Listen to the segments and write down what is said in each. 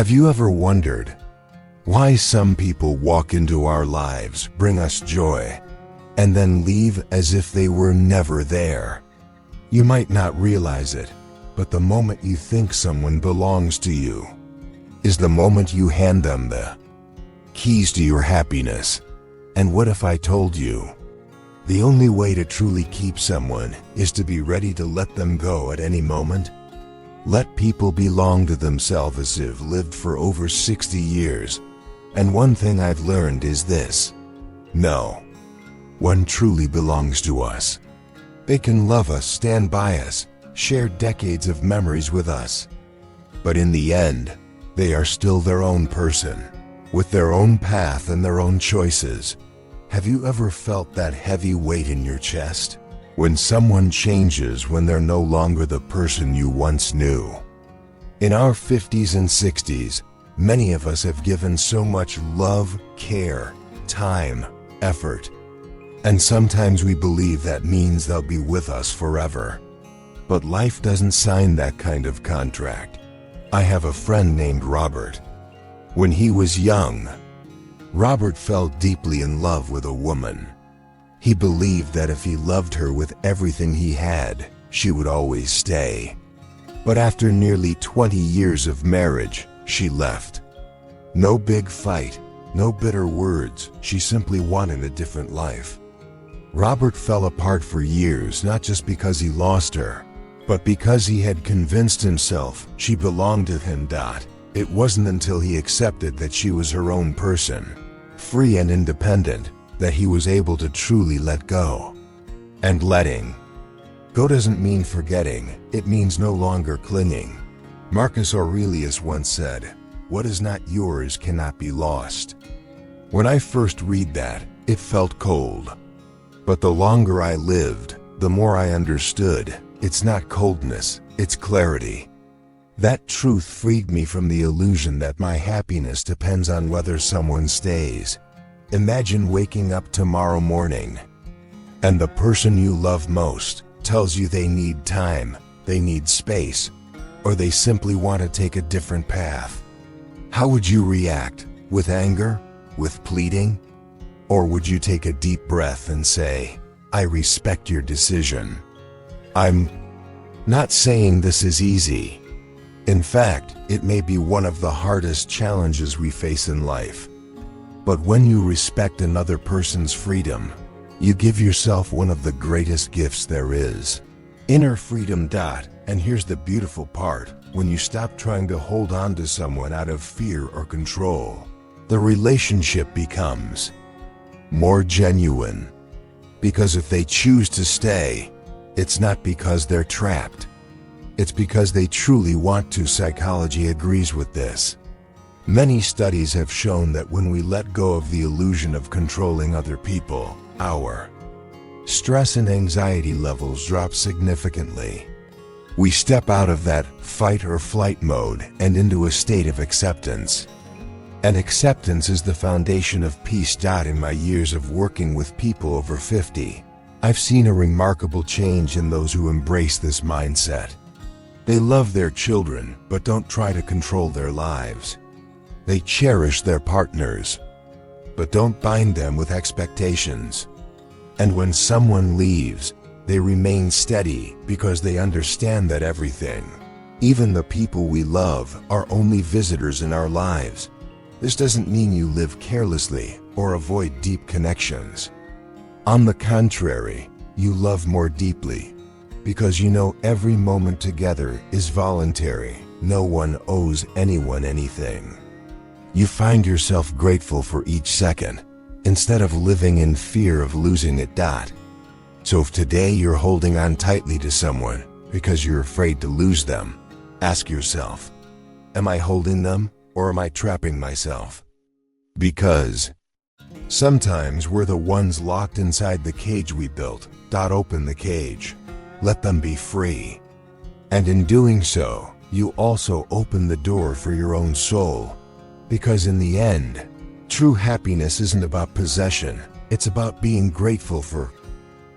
Have you ever wondered why some people walk into our lives, bring us joy, and then leave as if they were never there? You might not realize it, but the moment you think someone belongs to you is the moment you hand them the keys to your happiness. And what if I told you the only way to truly keep someone is to be ready to let them go at any moment? Let people belong to themselves as if lived for over 60 years. And one thing I've learned is this: no one truly belongs to us. They can love us, stand by us, share decades of memories with us, but in the end, they are still their own person, with their own path and their own choices. Have you ever felt that heavy weight in your chest when someone changes, when they're no longer the person you once knew? In our 50s and 60s, many of us have given so much love, care, time, effort, and sometimes we believe that means they'll be with us forever. But life doesn't sign that kind of contract. I have a friend named Robert. When he was young, Robert fell deeply in love with a woman. He believed that if he loved her with everything he had, she would always stay. But after nearly 20 years of marriage, she left. No big fight, no bitter words, she simply wanted a different life. Robert fell apart for years, not just because he lost her, but because he had convinced himself she belonged to him. It wasn't until he accepted that she was her own person, free and independent, that he was able to truly let go. And letting go doesn't mean forgetting, it means no longer clinging. Marcus Aurelius once said, "What is not yours cannot be lost." When I first read that, it felt cold. But the longer I lived, the more I understood, it's not coldness, it's clarity. That truth freed me from the illusion that my happiness depends on whether someone stays. Imagine waking up tomorrow morning, and the person you love most tells you they need time, they need space, or they simply want to take a different path. How would you react? With anger? With pleading? Or would you take a deep breath and say, "I respect your decision"? I'm not saying this is easy. In fact, it may be one of the hardest challenges we face in life. But when you respect another person's freedom, you give yourself one of the greatest gifts there is: inner freedom. And here's the beautiful part: when you stop trying to hold on to someone out of fear or control, the relationship becomes more genuine. Because if they choose to stay, it's not because they're trapped. It's because they truly want to. Psychology agrees with this. Many studies have shown that when we let go of the illusion of controlling other people, our stress and anxiety levels drop significantly. We step out of that fight or flight mode and into a state of acceptance. And acceptance is the foundation of peace. In my years of working with people over 50, I've seen a remarkable change in those who embrace this mindset. They love their children, but don't try to control their lives. They cherish their partners, but don't bind them with expectations. And when someone leaves, they remain steady because they understand that everything, even the people we love, are only visitors in our lives. This doesn't mean you live carelessly or avoid deep connections. On the contrary, you love more deeply because you know every moment together is voluntary. No one owes anyone anything. You find yourself grateful for each second instead of living in fear of losing it. So if today you're holding on tightly to someone because you're afraid to lose them, ask yourself, am I holding them or am I trapping myself? Because sometimes we're the ones locked inside the cage we built. Open the cage. Let them be free. And in doing so, you also open the door for your own soul. Because in the end, true happiness isn't about possession. It's about being grateful for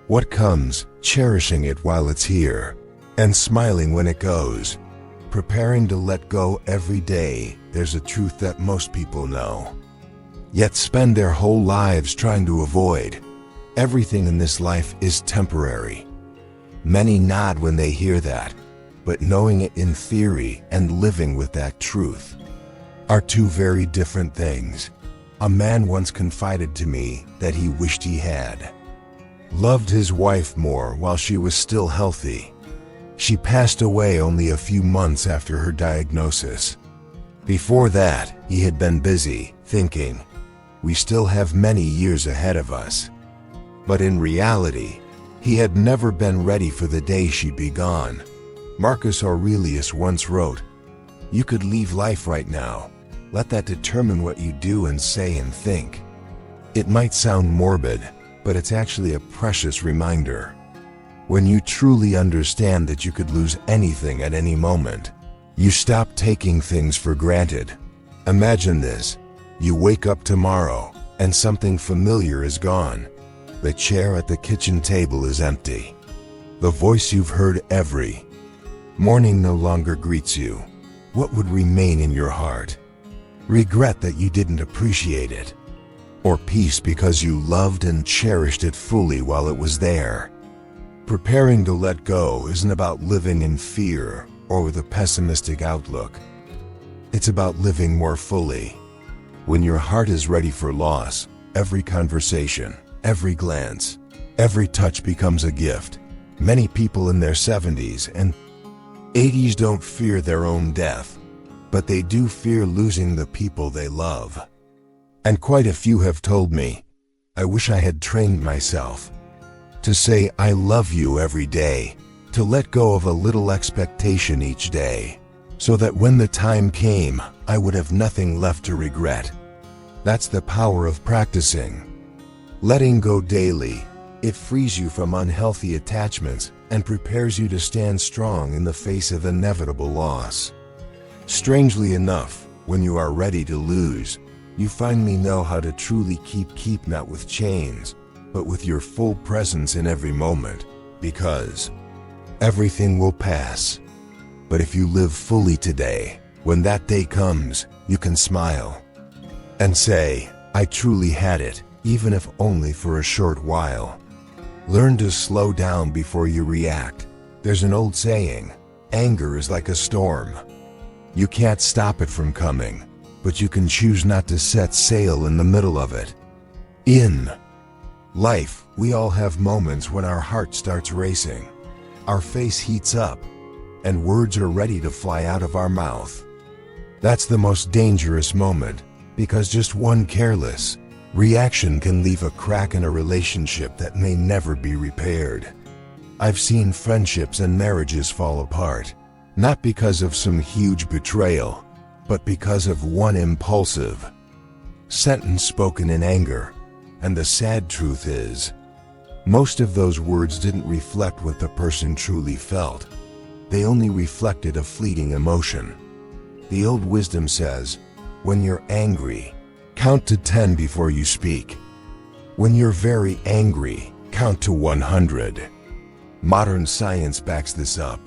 what comes, cherishing it while it's here, and smiling when it goes. preparing to let go every day, there's a truth that most people know, yet spend their whole lives trying to avoid. Everything in this life is temporary. Many nod when they hear that, but knowing it in theory and living with that truth are two very different things. A man once confided to me that he wished he had loved his wife more while she was still healthy. She passed away only a few months after her diagnosis. Before that, he had been busy, thinking, we still have many years ahead of us. But in reality, he had never been ready for the day she'd be gone. Marcus Aurelius once wrote, "You could leave life right now. Let that determine what you do and say and think." It might sound morbid, but it's actually a precious reminder. When you truly understand that you could lose anything at any moment, you stop taking things for granted. Imagine this. You wake up tomorrow, and something familiar is gone. The chair at the kitchen table is empty. The voice you've heard every morning no longer greets you. What would remain in your heart? Regret that you didn't appreciate it? Or peace because you loved and cherished it fully while it was there? Preparing to let go isn't about living in fear or with a pessimistic outlook. It's about living more fully. When your heart is ready for loss, every conversation, every glance, every touch becomes a gift. Many people in their 70s and 80s don't fear their own death, but they do fear losing the people they love. And quite a few have told me, I wish I had trained myself to say I love you every day, to let go of a little expectation each day, so that when the time came, I would have nothing left to regret. That's the power of practicing. Letting go daily, it frees you from unhealthy attachments and prepares you to stand strong in the face of inevitable loss. Strangely enough, when you are ready to lose, you finally know how to truly keep not with chains, but with your full presence in every moment, because everything will pass. But if you live fully today, when that day comes, you can smile and say, I truly had it, even if only for a short while. Learn to slow down before you react. There's an old saying, anger is like a storm. You can't stop it from coming, but you can choose not to set sail in the middle of it. In life, we all have moments when our heart starts racing, our face heats up, and words are ready to fly out of our mouth. That's the most dangerous moment, because just one careless reaction can leave a crack in a relationship that may never be repaired. I've seen friendships and marriages fall apart, not because of some huge betrayal, but because of one impulsive sentence spoken in anger. And the sad truth is, most of those words didn't reflect what the person truly felt. They only reflected a fleeting emotion. The old wisdom says, when you're angry, count to 10 before you speak. When you're very angry, count to 100. Modern science backs this up.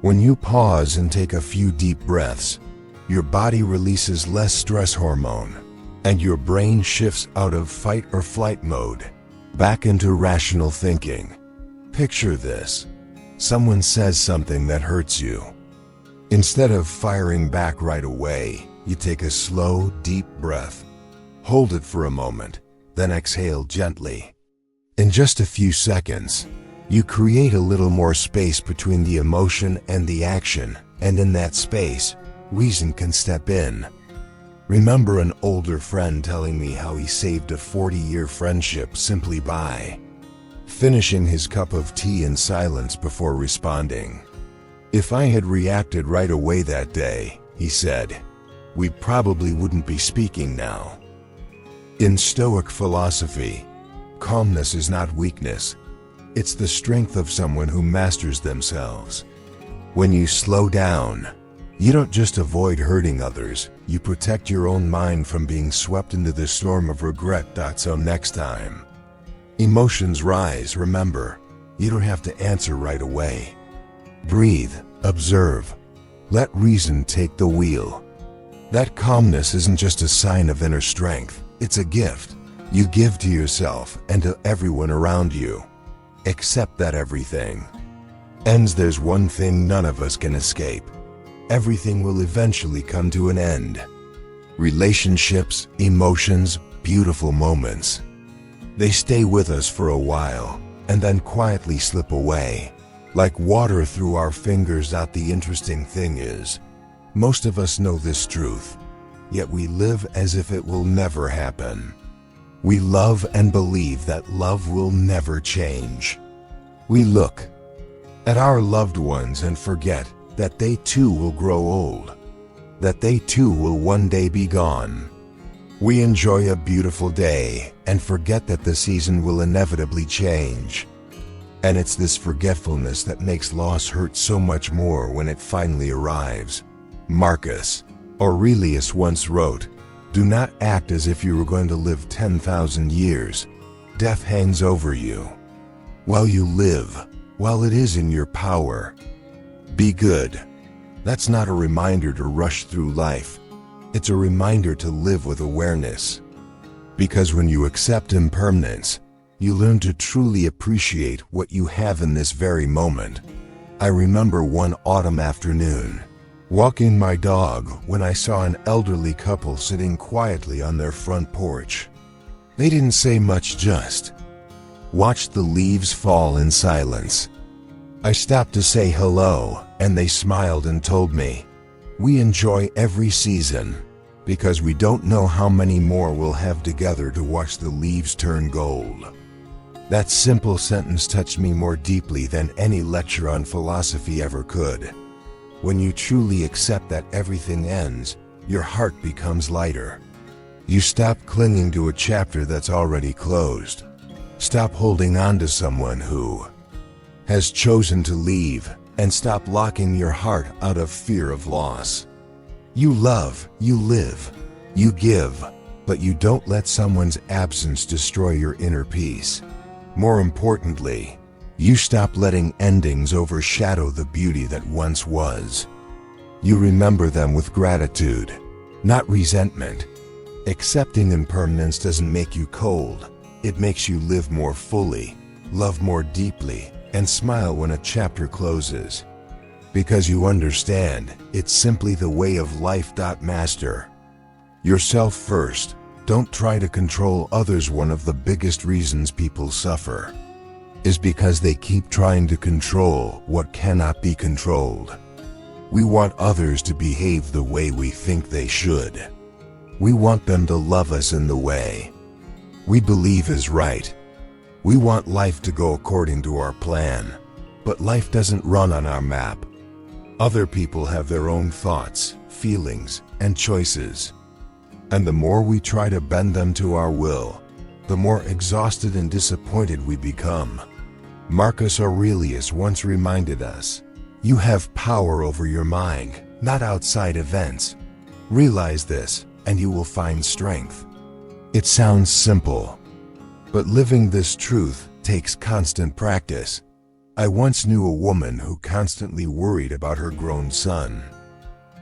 When you pause and take a few deep breaths, your body releases less stress hormone, and your brain shifts out of fight or flight mode, back into rational thinking. Picture this. Someone says something that hurts you. Instead of firing back right away, you take a slow, deep breath. Hold it for a moment, then exhale gently. In just a few seconds, you create a little more space between the emotion and the action, and in that space, reason can step in. Remember an older friend telling me how he saved a 40-year friendship simply by finishing his cup of tea in silence before responding. If I had reacted right away that day, he said, we probably wouldn't be speaking now. In Stoic philosophy, calmness is not weakness. It's the strength of someone who masters themselves. When you slow down, you don't just avoid hurting others, you protect your own mind from being swept into the storm of regret. So next time emotions rise, remember, you don't have to answer right away. Breathe, observe, Let reason take the wheel. That calmness isn't just a sign of inner strength, it's a gift you give to yourself and to everyone around you. Accept that everything ends. There's one thing none of us can escape. Everything will eventually come to an end. Relationships, emotions, beautiful moments. They stay with us for a while and then quietly slip away, like water through our fingers. The interesting thing is, most of us know this truth, yet we live as if it will never happen. We love and believe that love will never change. We look at our loved ones and forget that they too will grow old, that they too will one day be gone. We enjoy a beautiful day and forget that the season will inevitably change. And it's this forgetfulness that makes loss hurt so much more when it finally arrives. Marcus Aurelius once wrote, "Do not act as if you were going to live 10,000 years. Death hangs over you while you live, while it is in your power. Be good." That's not a reminder to rush through life. It's a reminder to live with awareness. Because when you accept impermanence, you learn to truly appreciate what you have in this very moment. I remember one autumn afternoon, walking my dog, when I saw an elderly couple sitting quietly on their front porch. They didn't say much, just watched the leaves fall in silence. I stopped to say hello, and they smiled and told me, "We enjoy every season because we don't know how many more we'll have together to watch the leaves turn gold." That simple sentence touched me more deeply than any lecture on philosophy ever could. When you truly accept that everything ends, your heart becomes lighter. You stop clinging to a chapter that's already closed. Stop holding on to someone who has chosen to leave, and stop locking your heart out of fear of loss. You love, you live, you give, but you don't let someone's absence destroy your inner peace. More importantly, you stop letting endings overshadow the beauty that once was. You remember them with gratitude, not resentment. Accepting impermanence doesn't make you cold. It makes you live more fully, love more deeply, and smile when a chapter closes. Because you understand, it's simply the way of life. Master yourself first. Don't try to control others. One of the biggest reasons people suffer is because they keep trying to control what cannot be controlled. We want others to behave the way we think they should. We want them to love us in the way we believe is right. We want life to go according to our plan, but life doesn't run on our map. Other people have their own thoughts, feelings, and choices. And the more we try to bend them to our will, the more exhausted and disappointed we become. Marcus Aurelius once reminded us, "You have power over your mind, not outside events. Realize this, and you will find strength." It sounds simple, but living this truth takes constant practice. I once knew a woman who constantly worried about her grown son.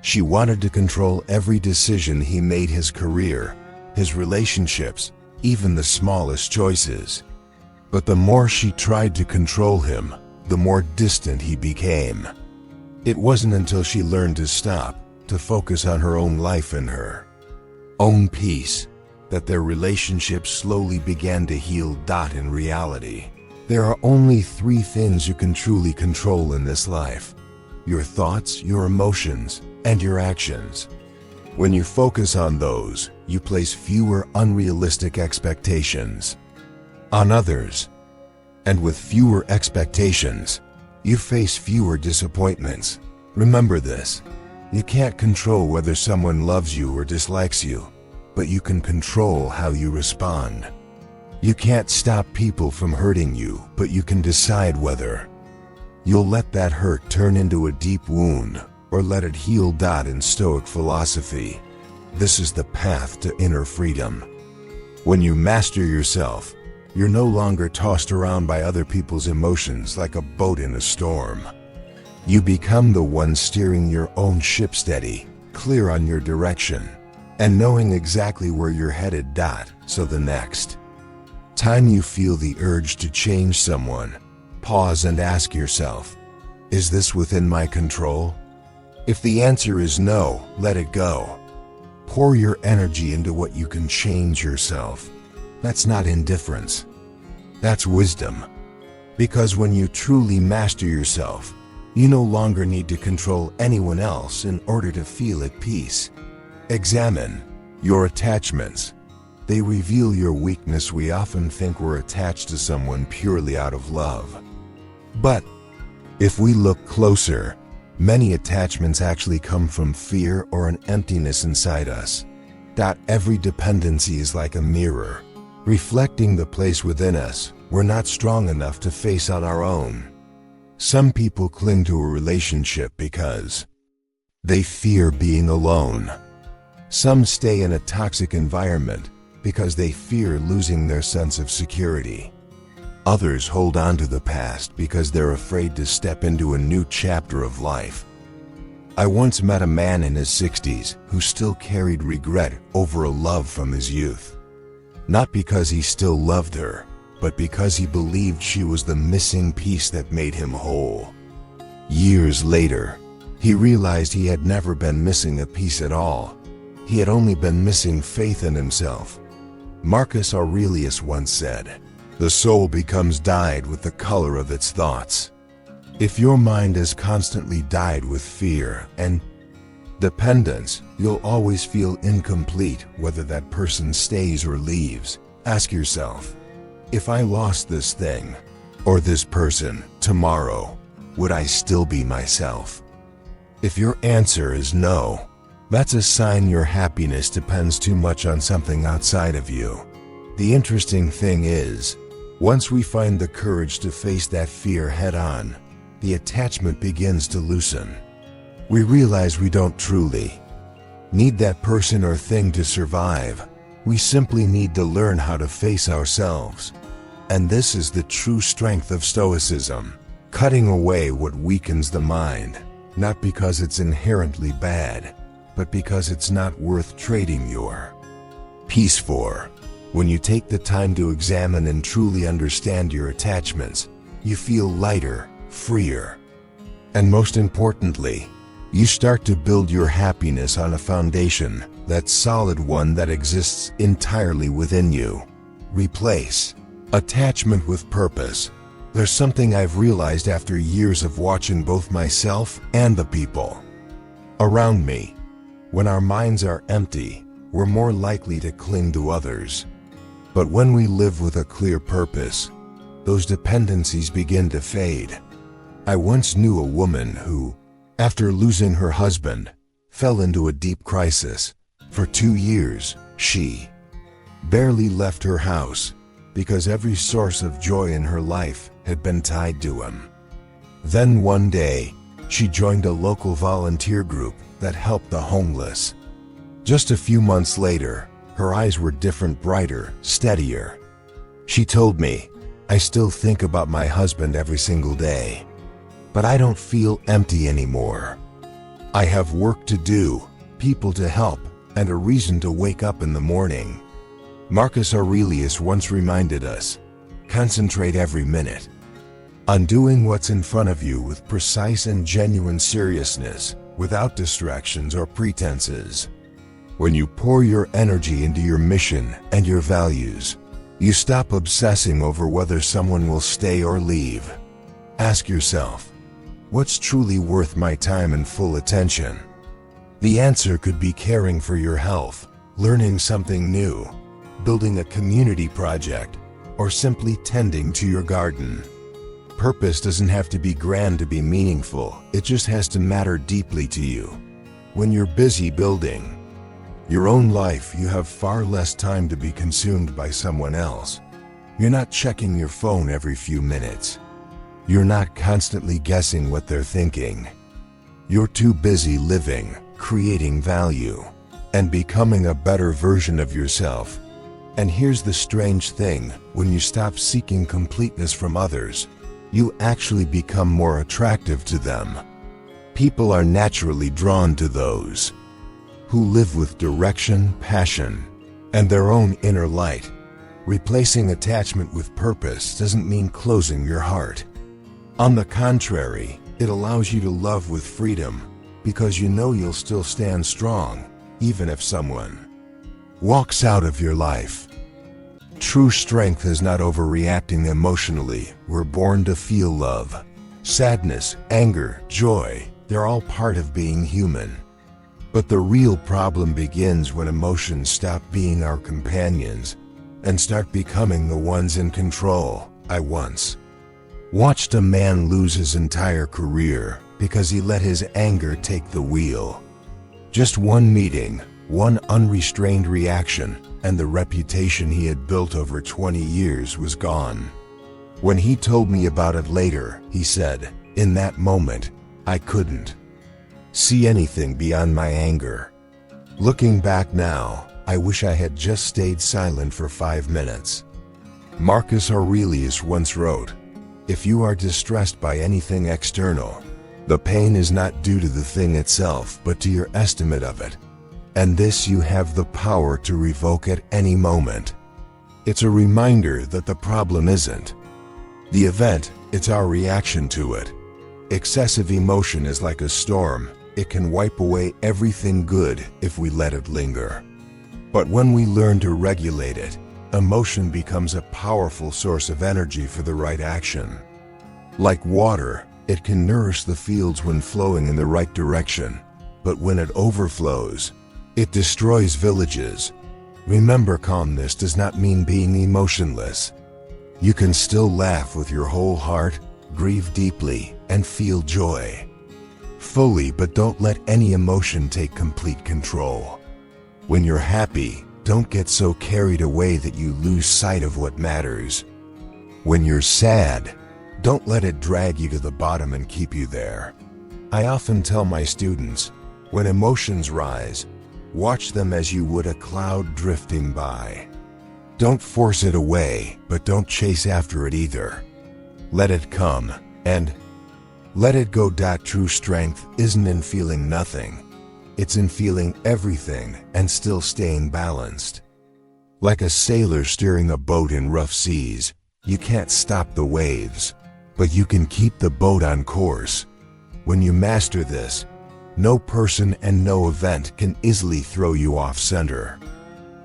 She wanted to control every decision he made, his career, his relationships, even the smallest choices. But the more she tried to control him, the more distant he became. It wasn't until she learned to stop, to focus on her own life and her own peace, that their relationship slowly began to heal. In reality, there are only 3 things you can truly control in this life: your thoughts, your emotions, and your actions. When you focus on those, you place fewer unrealistic expectations on others. And with fewer expectations, you face fewer disappointments. Remember this: you can't control whether someone loves you or dislikes you, but you can control how you respond. You can't stop people from hurting you, but you can decide whether you'll let that hurt turn into a deep wound or let it heal. In Stoic philosophy, this is the path to inner freedom. When you master yourself, you're no longer tossed around by other people's emotions like a boat in a storm. You become the one steering your own ship steady, clear on your direction, and knowing exactly where you're headed. So the next time you feel the urge to change someone, pause and ask yourself, is this within my control? If the answer is no, let it go. Pour your energy into what you can change yourself. That's not indifference. That's wisdom. Because when you truly master yourself, you no longer need to control anyone else in order to feel at peace. Examine your attachments. They reveal your weakness. We often think we're attached to someone purely out of love. But if we look closer, many attachments actually come from fear or an emptiness inside us. Every dependency is like a mirror, reflecting the place within us we're not strong enough to face on our own. Some people cling to a relationship because they fear being alone. Some stay in a toxic environment because they fear losing their sense of security. Others hold on to the past because they're afraid to step into a new chapter of life. I once met a man in his 60s who still carried regret over a love from his youth. Not because he still loved her, but because he believed she was the missing piece that made him whole. Years later, he realized he had never been missing a piece at all. He had only been missing faith in himself. Marcus Aurelius once said, "The soul becomes dyed with the color of its thoughts." If your mind is constantly dyed with fear and dependence, you'll always feel incomplete whether that person stays or leaves. Ask yourself, if I lost this thing or this person tomorrow, would I still be myself? If your answer is no, that's a sign your happiness depends too much on something outside of you. The interesting thing is, once we find the courage to face that fear head on, the attachment begins to loosen. We realize we don't truly need that person or thing to survive. We simply need to learn how to face ourselves. And this is the true strength of Stoicism, cutting away what weakens the mind, not because it's inherently bad, but because it's not worth trading your peace for. When you take the time to examine and truly understand your attachments, you feel lighter, freer, and most importantly, you start to build your happiness on a foundation, that solid one that exists entirely within you. Replace attachment with purpose. There's something I've realized after years of watching both myself and the people around me. When our minds are empty, we're more likely to cling to others. But when we live with a clear purpose, those dependencies begin to fade. I once knew a woman who, after losing her husband, fell into a deep crisis. For 2 years, she barely left her house because every source of joy in her life had been tied to him. Then one day, she joined a local volunteer group that helped the homeless. Just a few months later, her eyes were different, brighter, steadier. She told me, "I still think about my husband every single day, but I don't feel empty anymore. I have work to do, people to help, and a reason to wake up in the morning." Marcus Aurelius once reminded us, concentrate every minute on doing what's in front of you with precise and genuine seriousness, without distractions or pretenses. When you pour your energy into your mission and your values, you stop obsessing over whether someone will stay or leave. Ask yourself, what's truly worth my time and full attention? The answer could be caring for your health, learning something new, building a community project, or simply tending to your garden. Purpose doesn't have to be grand to be meaningful, it just has to matter deeply to you. When you're busy building your own life, you have far less time to be consumed by someone else. You're not checking your phone every few minutes. You're not constantly guessing what they're thinking. You're too busy living, creating value, and becoming a better version of yourself. And here's the strange thing, when you stop seeking completeness from others, you actually become more attractive to them. People are naturally drawn to those who live with direction, passion, and their own inner light. Replacing attachment with purpose doesn't mean closing your heart. On the contrary, it allows you to love with freedom, because you know you'll still stand strong, even if someone walks out of your life. True strength is not overreacting emotionally. We're born to feel love, sadness, anger, joy. They're all part of being human. But the real problem begins when emotions stop being our companions and start becoming the ones in control. I once watched a man lose his entire career because he let his anger take the wheel. Just one meeting, one unrestrained reaction, and the reputation he had built over 20 years was gone. When he told me about it later, he said, "In that moment, I couldn't see anything beyond my anger. Looking back now, I wish I had just stayed silent for 5 minutes." Marcus Aurelius once wrote, "If you are distressed by anything external, the pain is not due to the thing itself but to your estimate of it. And this you have the power to revoke at any moment." It's a reminder that the problem isn't the event, it's our reaction to it. Excessive emotion is like a storm. It can wipe away everything good if we let it linger. But when we learn to regulate it, emotion becomes a powerful source of energy for the right action. Like water, it can nourish the fields when flowing in the right direction, but when it overflows, it destroys villages. Remember, calmness does not mean being emotionless. You can still laugh with your whole heart, grieve deeply, and feel joy fully, but don't let any emotion take complete control. When you're happy, don't get so carried away that you lose sight of what matters. When you're sad, don't let it drag you to the bottom and keep you there. I often tell my students, when emotions rise, watch them as you would a cloud drifting by. Don't force it away, but don't chase after it either. Let it come, and let it go. True strength isn't in feeling nothing. It's in feeling everything and still staying balanced. Like a sailor steering a boat in rough seas, you can't stop the waves, but you can keep the boat on course. When you master this, no person and no event can easily throw you off center.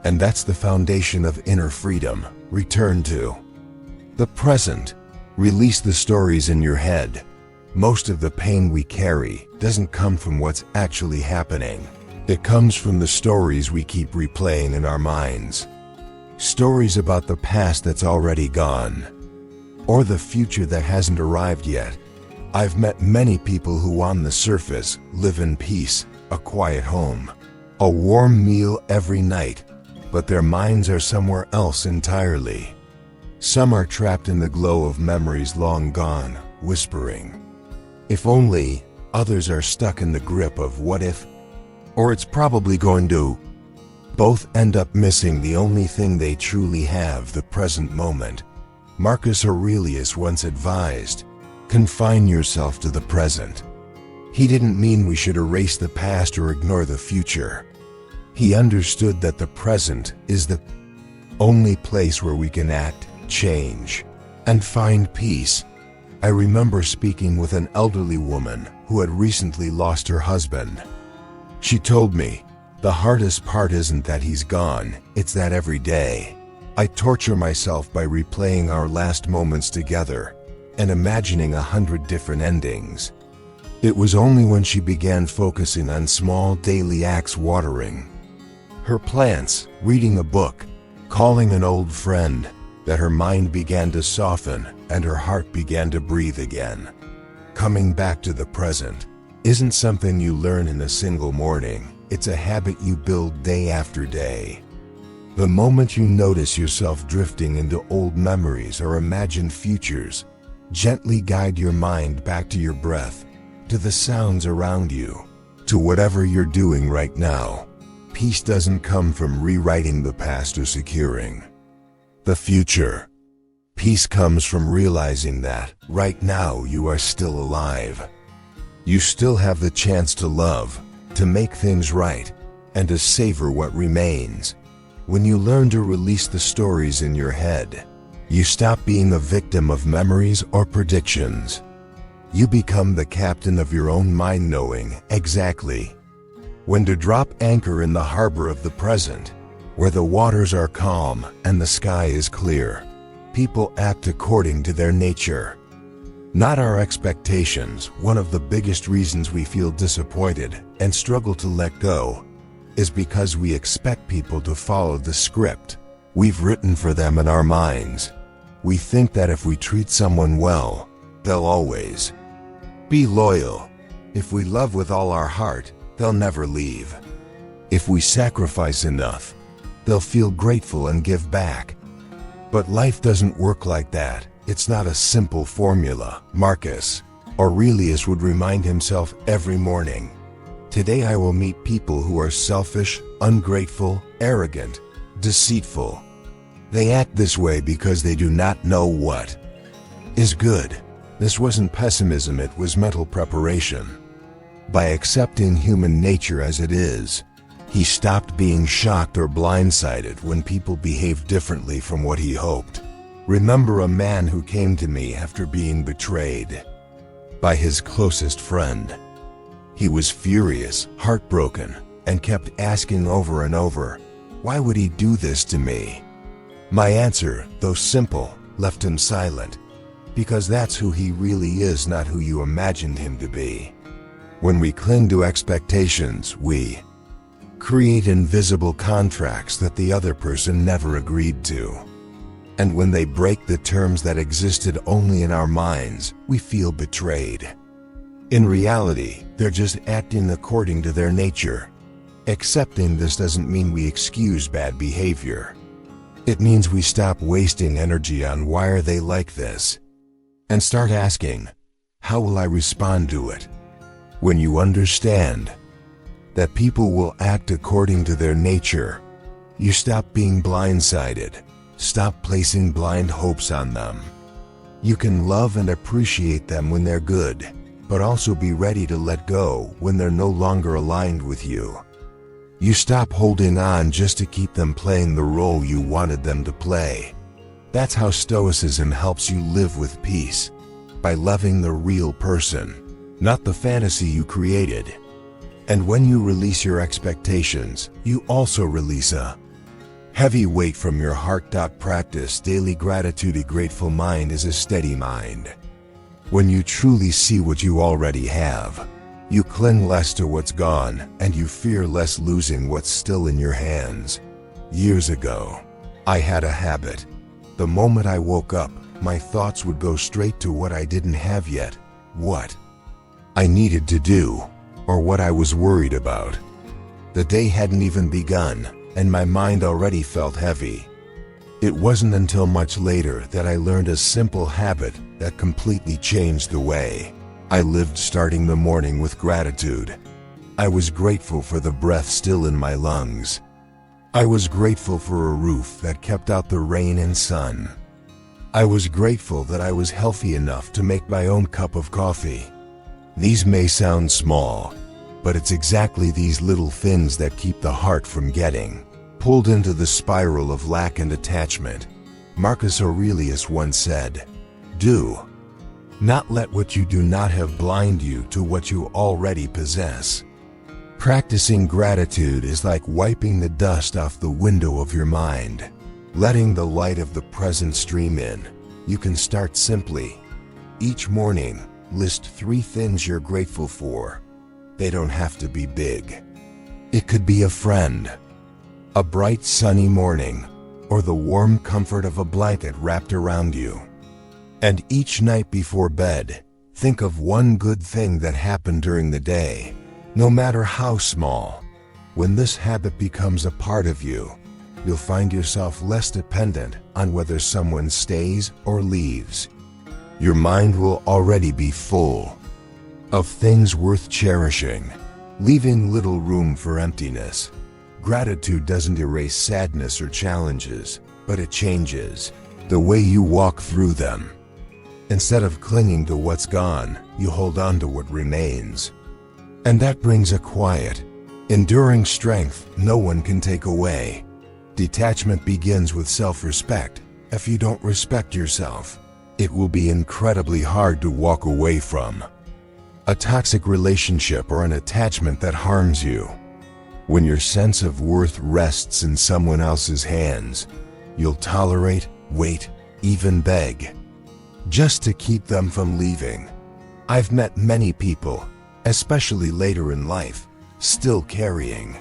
And that's the foundation of inner freedom. Return to the present. Release the stories in your head. Most of the pain we carry doesn't come from what's actually happening. It comes from the stories we keep replaying in our minds. Stories about the past that's already gone, or the future that hasn't arrived yet. I've met many people who on the surface live in peace, a quiet home, a warm meal every night, but their minds are somewhere else entirely. Some are trapped in the glow of memories long gone, whispering, "If only." Others are stuck in the grip of "what if," or "it's probably going to." Both end up missing the only thing they truly have, the present moment. Marcus Aurelius once advised, "Confine yourself to the present." He didn't mean we should erase the past or ignore the future. He understood that the present is the only place where we can act, change, and find peace. I remember speaking with an elderly woman who had recently lost her husband. She told me, "The hardest part isn't that he's gone, it's that every day I torture myself by replaying our last moments together and imagining 100 different endings." It was only when she began focusing on small daily acts, watering her plants, reading a book, calling an old friend, that her mind began to soften and her heart began to breathe again. Coming back to the present isn't something you learn in a single morning. It's a habit you build day after day. The moment you notice yourself drifting into old memories or imagined futures, gently guide your mind back to your breath, to the sounds around you, to whatever you're doing right now. Peace doesn't come from rewriting the past or securing the future. Peace comes from realizing that, right now, you are still alive. You still have the chance to love, to make things right, and to savor what remains. When you learn to release the stories in your head, you stop being a victim of memories or predictions. You become the captain of your own mind, knowing exactly when to drop anchor in the harbor of the present, where the waters are calm and the sky is clear. People act according to their nature, not our expectations. One of the biggest reasons we feel disappointed and struggle to let go is because we expect people to follow the script we've written for them in our minds. We think that if we treat someone well, they'll always be loyal. If we love with all our heart, they'll never leave. If we sacrifice enough, they'll feel grateful and give back. But life doesn't work like that. It's not a simple formula. Marcus Aurelius would remind himself every morning, "Today I will meet people who are selfish, ungrateful, arrogant, deceitful. They act this way because they do not know what is good." This wasn't pessimism, it was mental preparation. By accepting human nature as it is, he stopped being shocked or blindsided when people behaved differently from what he hoped. Remember a man who came to me after being betrayed by his closest friend. He was furious, heartbroken, and kept asking over and over, "Why would he do this to me?" My answer, though simple, left him silent, because that's who he really is, not who you imagined him to be. When we cling to expectations, we create invisible contracts that the other person never agreed to. And when they break the terms that existed only in our minds, we feel betrayed. In reality, they're just acting according to their nature. Accepting this doesn't mean we excuse bad behavior. It means we stop wasting energy on "why are they like this?" and start asking, "How will I respond to it?" When you understand that people will act according to their nature, you stop being blindsided. Stop placing blind hopes on them. You can love and appreciate them when they're good, but also be ready to let go when they're no longer aligned with you. You stop holding on just to keep them playing the role you wanted them to play. That's how Stoicism helps you live with peace, by loving the real person, not the fantasy you created. And when you release your expectations, you also release a heavy weight from your heart. Practice daily gratitude. A grateful mind is a steady mind. When you truly see what you already have, you cling less to what's gone, and you fear less losing what's still in your hands. Years ago, I had a habit. The moment I woke up, my thoughts would go straight to what I didn't have yet, what I needed to do, or what I was worried about. The day hadn't even begun, and my mind already felt heavy. It wasn't until much later that I learned a simple habit that completely changed the way I lived. Starting the morning with gratitude. I was grateful for the breath still in my lungs. I was grateful for a roof that kept out the rain and sun. I was grateful that I was healthy enough to make my own cup of coffee. These may sound small, but it's exactly these little things that keep the heart from getting pulled into the spiral of lack and attachment. Marcus Aurelius once said, "Do not let what you do not have blind you to what you already possess." Practicing gratitude is like wiping the dust off the window of your mind, letting the light of the present stream in. You can start simply. Each morning, list 3 things you're grateful for. They don't have to be big. It could be a friend, a bright sunny morning, or the warm comfort of a blanket wrapped around you. And each night before bed, think of one good thing that happened during the day, no matter how small. When this habit becomes a part of you, you'll find yourself less dependent on whether someone stays or leaves. Your mind will already be full of things worth cherishing, leaving little room for emptiness. Gratitude doesn't erase sadness or challenges, but it changes the way you walk through them. Instead of clinging to what's gone, you hold on to what remains. And that brings a quiet, enduring strength no one can take away. Detachment begins with self-respect. If you don't respect yourself, it will be incredibly hard to walk away from. A toxic relationship or an attachment that harms you. When your sense of worth rests in someone else's hands, you'll tolerate, wait, even beg, just to keep them from leaving. I've met many people, especially later in life, still carrying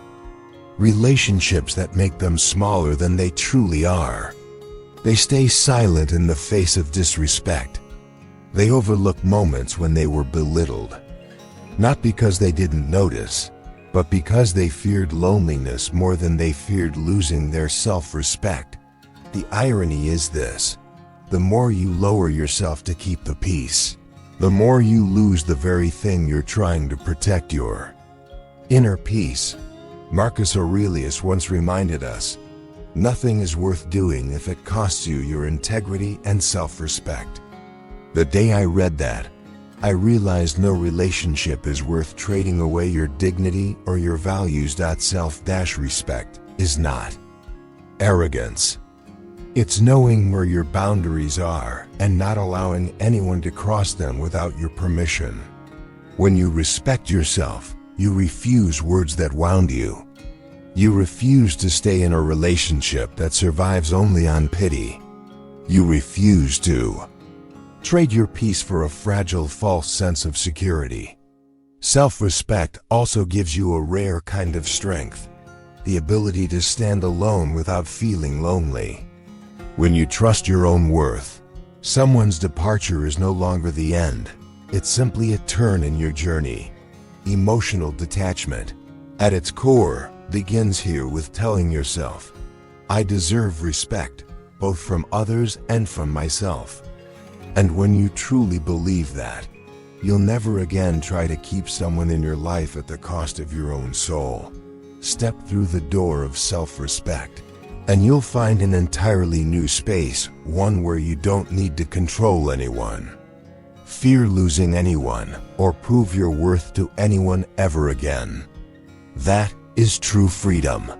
relationships that make them smaller than they truly are. They stay silent in the face of disrespect. They overlook moments when they were belittled, not because they didn't notice, but because they feared loneliness more than they feared losing their self-respect. The irony is this: the more you lower yourself to keep the peace, the more you lose the very thing you're trying to protect, your inner peace. Marcus Aurelius once reminded us, nothing is worth doing if it costs you your integrity and self-respect. The day I read that, I realized no relationship is worth trading away your dignity or your values. Self-respect is not arrogance. It's knowing where your boundaries are and not allowing anyone to cross them without your permission. When you respect yourself, you refuse words that wound you. You refuse to stay in a relationship that survives only on pity. You refuse to trade your peace for a fragile, false sense of security. Self-respect also gives you a rare kind of strength, the ability to stand alone without feeling lonely. When you trust your own worth, someone's departure is no longer the end. It's simply a turn in your journey. Emotional detachment, at its core, begins here with telling yourself, I deserve respect, both from others and from myself. And when you truly believe that, you'll never again try to keep someone in your life at the cost of your own soul. Step through the door of self-respect, and you'll find an entirely new space, one where you don't need to control anyone, fear losing anyone, or prove your worth to anyone ever again. That is true freedom.